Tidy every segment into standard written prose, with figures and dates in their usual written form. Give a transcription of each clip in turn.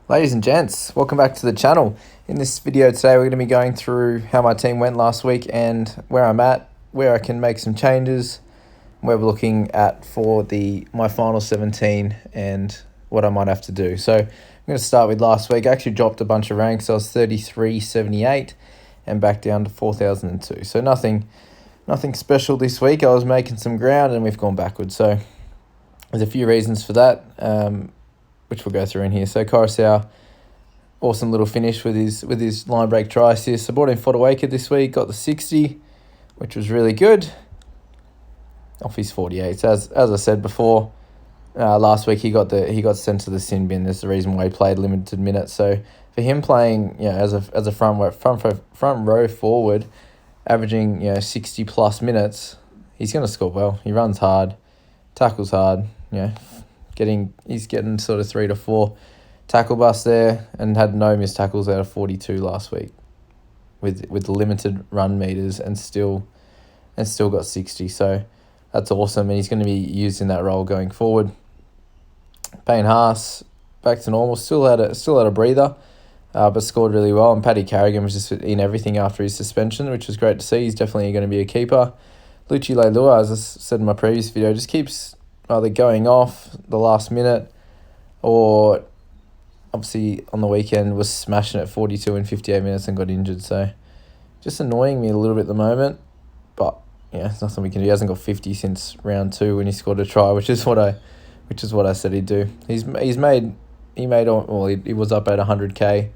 Ladies and gents, welcome back to the channel. In this video today, we're going to be going through how my team went last week and where I'm at, where I can make some changes, where we're looking at for my final 17 and what I might have to do. So I'm going to start with last week. I actually dropped a bunch of ranks. I was 3378 and back down to 4002. So nothing special this week. I was making some ground and we've gone backwards. So there's a few reasons for that. Which we'll go through in here. So Coruscant, awesome little finish with his line break try assist. I brought in Fodawaker this week, got the 60, which was really good. Off his 48. So as I said before, last week he got sent to the sin bin. There's the reason why he played limited minutes. So for him playing, as a front row forward, averaging 60 plus minutes, he's going to score well. He runs hard, tackles hard. He's getting sort of 3 to 4 tackle busts there and had no missed tackles out of 42 last week with limited run meters and still got 60. So that's awesome, and he's going to be used in that role going forward. Payne Haas back to normal, still had a breather, but scored really well. And Paddy Carrigan was just in everything after his suspension, which was great to see. He's definitely going to be a keeper. Latrell, as I said in my previous video, just keeps either going off the last minute or obviously on the weekend was smashing at 42 and 58 minutes and got injured. So just annoying me a little bit at the moment. But there's nothing we can do. He hasn't got 50 since round 2 when he scored a try, which is what I said he'd do. He was up at 100k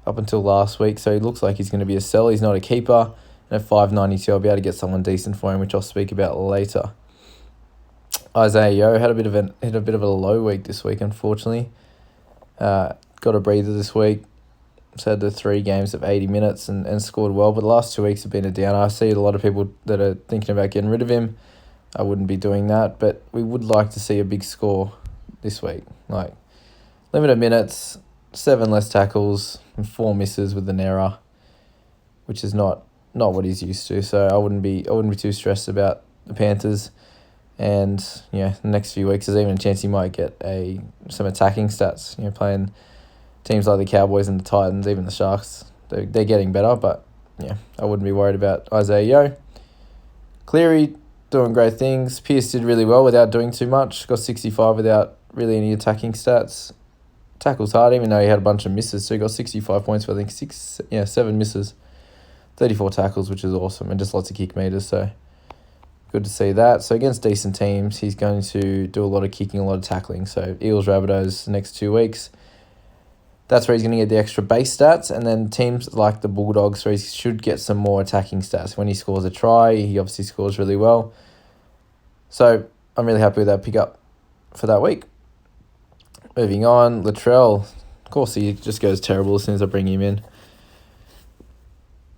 up until last week, so he looks like he's going to be a sell. He's not a keeper. And at 592, I'll be able to get someone decent for him, which I'll speak about later. Isaiah Yeo had a bit of a low week this week, unfortunately. Got a breather this week. So had the 3 games of 80 minutes and scored well, but the last 2 weeks have been a down. I see a lot of people that are thinking about getting rid of him. I wouldn't be doing that, but we would like to see a big score this week. Like limited minutes, 7 less tackles, and 4 misses with an error, which is not what he's used to. So I wouldn't be too stressed about the Panthers. And the next few weeks, there's even a chance he might get some attacking stats. Playing teams like the Cowboys and the Titans, even the Sharks, they're getting better. But I wouldn't be worried about Isaiah Yeo. Cleary doing great things. Pearce did really well without doing too much. Got 65 without really any attacking stats. Tackles hard, even though he had a bunch of misses. So he got 65 points for I think 7 misses, 34 tackles, which is awesome, and just lots of kick meters. So good to see that. So against decent teams, he's going to do a lot of kicking, a lot of tackling. So Eels, Rabbitohs, the next 2 weeks. That's where he's going to get the extra base stats. And then teams like the Bulldogs, where he should get some more attacking stats. When he scores a try, he obviously scores really well. So I'm really happy with that pickup for that week. Moving on, Latrell. Of course, he just goes terrible as soon as I bring him in.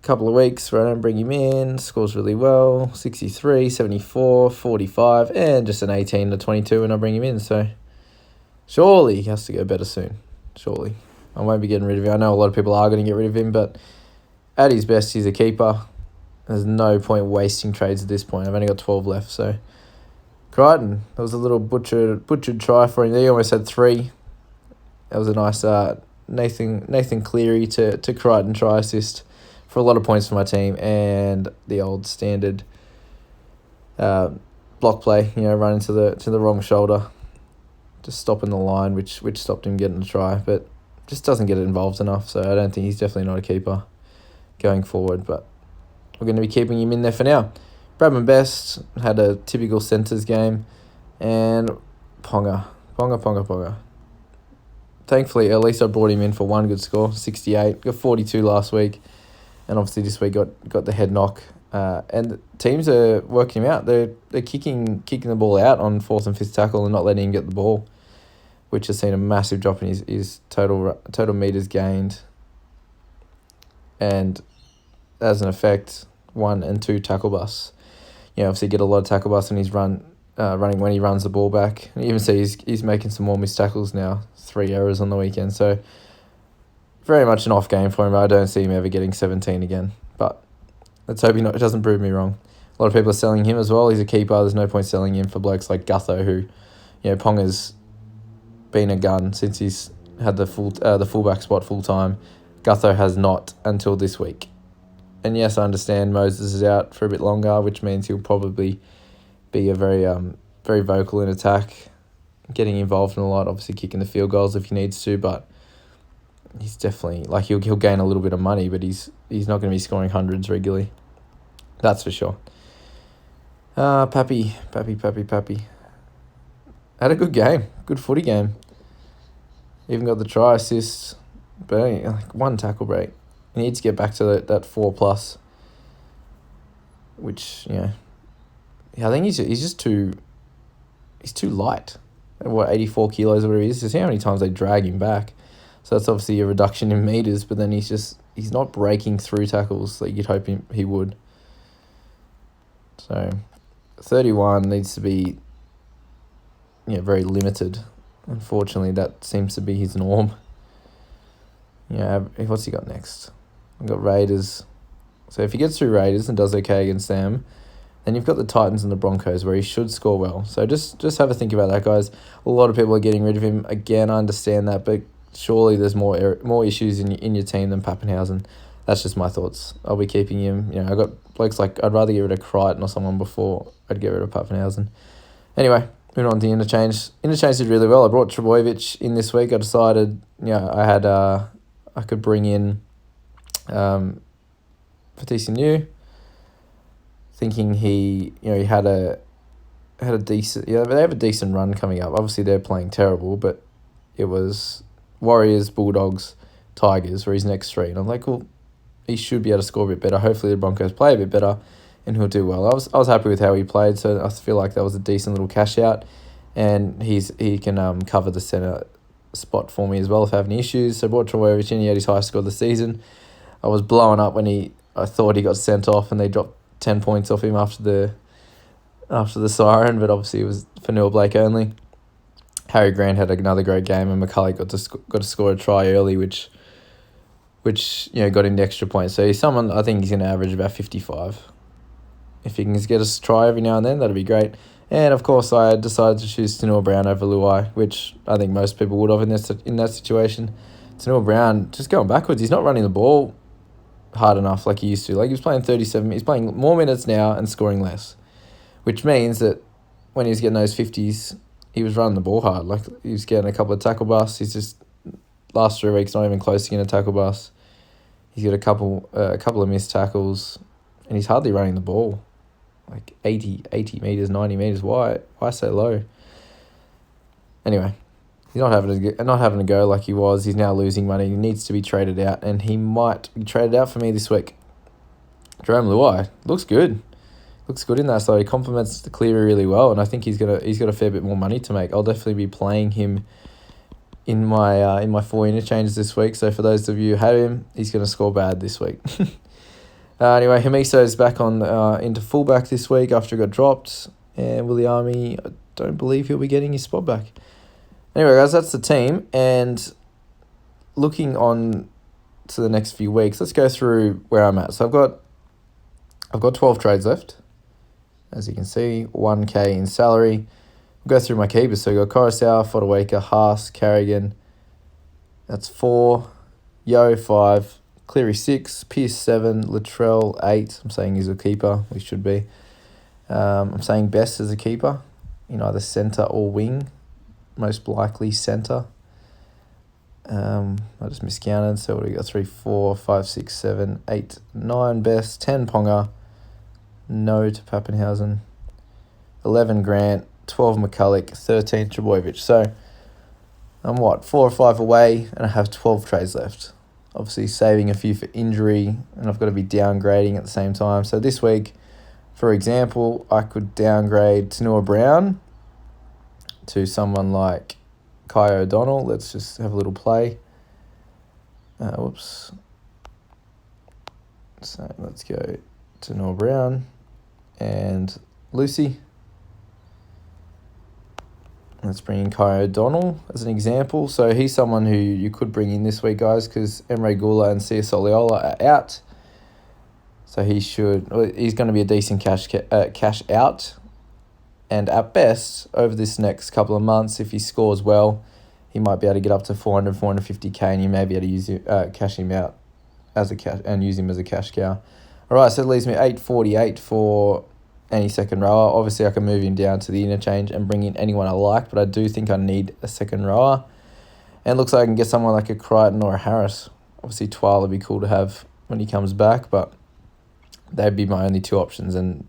Couple of weeks where I don't bring him in, scores really well, 63, 74, 45, and just an 18 to 22 when I bring him in. So surely he has to go better soon. Surely. I won't be getting rid of him. I know a lot of people are going to get rid of him, but at his best, he's a keeper. There's no point wasting trades at this point. I've only got 12 left. So Crichton, that was a little butchered try for him there. He almost had 3. That was a nice Nathan Cleary to Crichton try assist for a lot of points for my team, and the old standard block play, running to the wrong shoulder, just stopping the line, which stopped him getting a try, but just doesn't get it involved enough. So I don't think he's definitely not a keeper going forward, but we're going to be keeping him in there for now. Bradman Best had a typical centres game, and Ponga. Thankfully, at least I brought him in for 1 good score, 68, got 42 last week. And obviously this week got the head knock. And teams are working him out. They're kicking the ball out on 4th and 5th tackle and not letting him get the ball, which has seen a massive drop in his total meters gained. And as an effect, 1 and 2 tackle busts. Obviously get a lot of tackle busts when he's running when he runs the ball back. And you even see he's making some more missed tackles now. 3 errors on the weekend. So very much an off game for him. I don't see him ever getting 17 again. But let's hope it doesn't prove me wrong. A lot of people are selling him as well. He's a keeper. There's no point selling him for blokes like Gutho, who, Ponga's been a gun since he's had the fullback spot full time. Gutho has not until this week. And yes, I understand Moses is out for a bit longer, which means he'll probably be a very vocal in attack, getting involved in a lot, obviously kicking the field goals if he needs to, but he's definitely, like, he'll gain a little bit of money, but he's not going to be scoring hundreds regularly. That's for sure. Pappy. Had a good game, good footy game. Even got the try assists, but only like one tackle break. He needs to get back to that 4+, which, I think he's just too light. What, 84 kilos or whatever he is. Just how many times they drag him back. So that's obviously a reduction in meters, but then he's not breaking through tackles like you'd hope he would. So 31 needs to be very limited. Unfortunately, that seems to be his norm. What's he got next? We've got Raiders. So if he gets through Raiders and does okay against them, then you've got the Titans and the Broncos where he should score well. So just have a think about that, guys. A lot of people are getting rid of him. Again, I understand that, but surely there's more issues in your team than Pappenhausen. That's just my thoughts. I'll be keeping him. I got blokes like, I'd rather get rid of Crichton or someone before I'd get rid of Pappenhausen. Anyway, moving on to interchange. Interchange did really well. I brought Trbojevic in this week. I decided, I could bring in Fatisi New, thinking he had a decent, they have a decent run coming up. Obviously, they're playing terrible, but it was Warriors, Bulldogs, Tigers for his next three. And I'm like, well, he should be able to score a bit better. Hopefully the Broncos play a bit better and he'll do well. I was happy with how he played, so I feel like that was a decent little cash out. And he can cover the centre spot for me as well if I have any issues. So I brought Trbojevic in. He had his highest score of the season. I was blowing up when I thought he got sent off and they dropped 10 points off him after the siren, but obviously it was for Neil Blake only. Harry Grant had another great game, and McCulloch got to score a try early, which got into extra points. So he's someone I think he's going to average about 55. If he can get us a try every now and then, that'd be great. And of course, I decided to choose Senor Brown over Luai, which I think most people would have in that situation. Senor Brown just going backwards. He's not running the ball hard enough like he used to. Like, he was playing 37. He's playing more minutes now and scoring less, which means that when he was getting those 50s, he was running the ball hard. Like, he was getting a couple of tackle busts. He's just, last 3 weeks, not even close to getting a tackle bust. He's got a couple of missed tackles, and he's hardly running the ball. Like 80 metres, 90 metres. Why so low? Anyway, he's not having to go like he was. He's now losing money. He needs to be traded out, and he might be traded out for me this week. Jerome Luai looks good. Looks good in that, so he complements the Cleary really well, and I think he's got a fair bit more money to make. I'll definitely be playing him in my 4 interchanges this week. So for those of you who have him, he's going to score bad this week. Anyway, Hamiso's back on into fullback this week after he got dropped, and Williami, I don't believe he'll be getting his spot back. Anyway, guys, that's the team, and looking on to the next few weeks, let's go through where I'm at. So I've got 12 trades left, as you can see, 1K in salary. We'll go through my keepers. So we've got Coruscant, Fodawaker, Haas, Carrigan. That's 4. Yo, 5. Cleary, 6. Pierce, 7. Latrell, 8. I'm saying he's a keeper. We should be. I'm saying Best as a keeper in either centre or wing. Most likely centre. I just miscounted. So what do we got? 3, 4, 5, 6, 7, 8, 9 Best. 10 Ponga. No to Pappenhausen. 11 Grant. 12 McCulloch. 13 Trbojevic. So I'm 4 or 5 away, and I have 12 trades left. Obviously saving a few for injury, and I've got to be downgrading at the same time. So this week, for example, I could downgrade Senor Brown to someone like Kai O'Donnell. Let's just have a little play. Whoops. So let's go to Senor Brown and Lucy. Let's bring in Kai O'Donnell as an example. So he's someone who you could bring in this week, guys, because Emre Gula and Sia Soliola are out. So he's going to be a decent cash out. And at best, over this next couple of months, if he scores well, he might be able to get up to 400, 450k, and you may be able to use cash him out as a cash and use him as a cash cow. All right, so it leaves me 848 for any second rower. Obviously, I can move him down to the interchange and bring in anyone I like, but I do think I need a second rower. And it looks like I can get someone like a Crichton or a Harris. Obviously, Twile would be cool to have when he comes back, but they'd be my only two options. And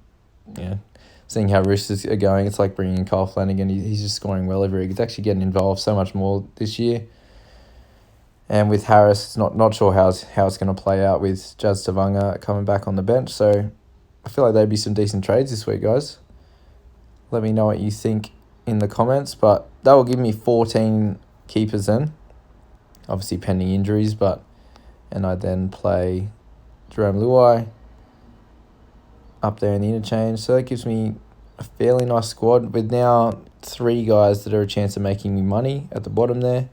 seeing how Roosters are going, it's like bringing in Kyle Flanagan. He's just scoring well every week. He's actually getting involved so much more this year. And with Harris, not sure how it's going to play out with Jazz Tavanga coming back on the bench. So I feel like there'd be some decent trades this week, guys. Let me know what you think in the comments. But that will give me 14 keepers then. Obviously pending injuries, and I then play Jerome Luai up there in the interchange. So that gives me a fairly nice squad with now 3 guys that are a chance of making me money at the bottom there.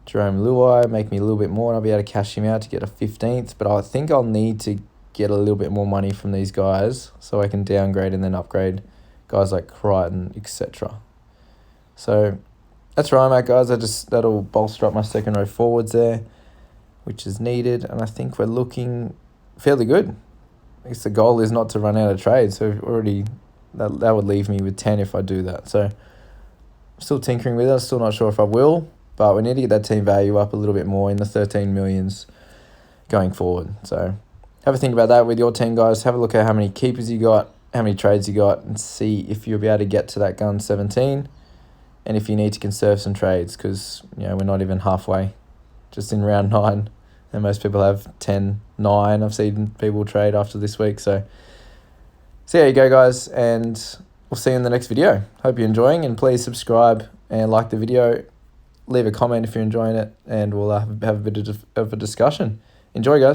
Jerome Luai, make me a little bit more, and I'll be able to cash him out to get a 15th. But I think I'll need to get a little bit more money from these guys so I can downgrade and then upgrade guys like Crichton, etc. So that's where I'm at, guys. That'll bolster up my second row forwards there, which is needed, and I think we're looking fairly good. I guess the goal is not to run out of trades, so already that would leave me with 10 if I do that. So I'm still tinkering with it. I'm still not sure if I will, but we need to get that team value up a little bit more in the 13 millions going forward. So have a think about that with your team, guys. Have a look at how many keepers you got, how many trades you got, and see if you'll be able to get to that gun 17, and if you need to conserve some trades, because we're not even halfway, just in round 9, and most people have 10, 9. I've seen people trade after this week. So see how you go, guys, and we'll see you in the next video. Hope you're enjoying, and please subscribe and like the video. Leave a comment if you're enjoying it, and we'll have a bit of a discussion. Enjoy, guys.